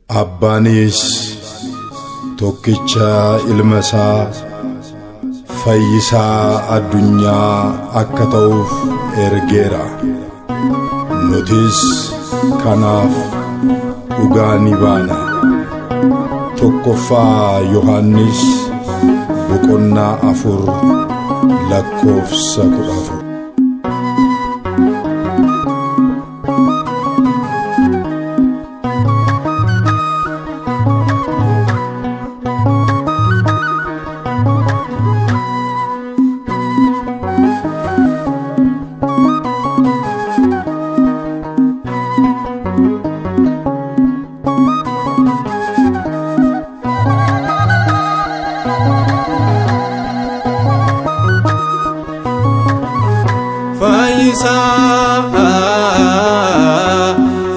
Abbaanis tokkicha ilmasaa fayyisaa addunyaa akka ta'uuf ergeera. Nutis kanaaf dhugaa ni baana. Tokkoffaa Yohannis boqonnaa 4 lakkoofsa 14.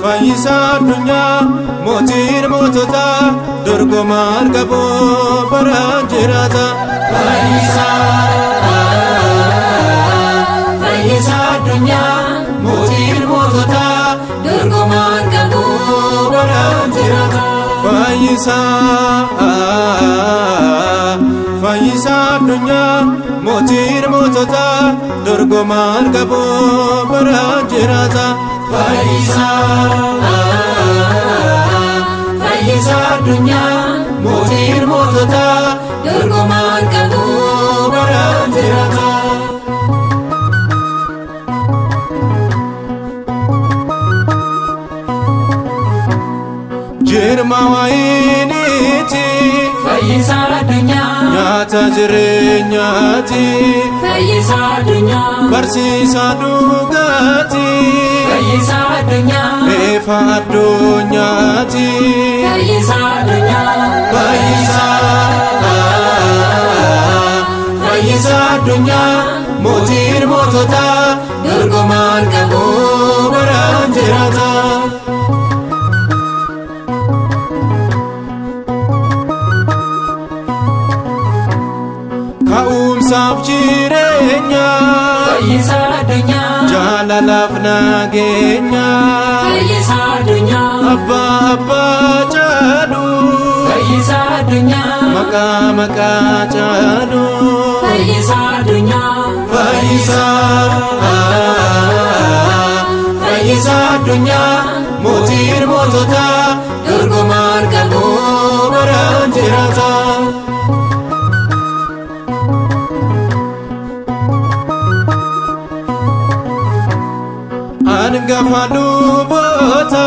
Fayyisa addunyaa mootiin mootota dorgomaan qabu baraan jiraata. Fayyisa addunyaa mootiin mootota dorgomaan qabu baraan jiraata. Fayyisa addunyaa mootiin mootota dorgomaan qabu baraan jiraata. Fayyisa addunyaa mootiin mootota dorgomaan qabu baraan jiraata. Jirma waayiniiti fayyisa addunyaa nyaata jireenyaati fayyisa addunyaa barsiisa dhugaati fayyisa addunyaa eefa addunyaati fayyisa addunyaa fayyisa addunyaa mootiin mootota dorgomaan qabu baraan jiraata. Ka'umsaaf jireenya fayyisa addunyaa jaalalaaf nageenya fayyisa addunyaa abbaa caalu fayyisa addunyaa maqaa caalu fayyisa addunyaa fayyisa addunyaa mootiin mootota dorgomaan qabu baraan jiraata. Angafa luboota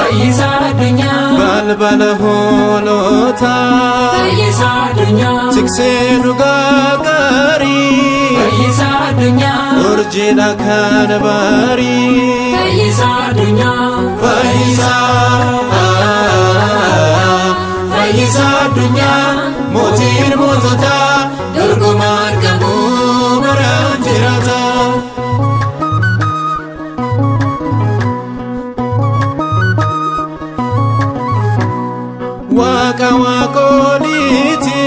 fayyisa addunyaa balbala hoolota fayyisa addunyaa tiksee dhugaa gaarii fayyisa addunyaa urjiidha kan baarii fayyisa addunyaa fayyisa addunyaa mootiin mootota dorgomaan qabu baraan jiraata. Waaqa waaqoliiti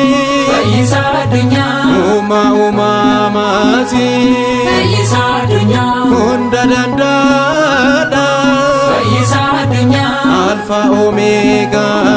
fayyisa addunyaa uumamaati fayyisa addunyaa hunda danda'aadha fayyisa addunyaa alfa omeegaa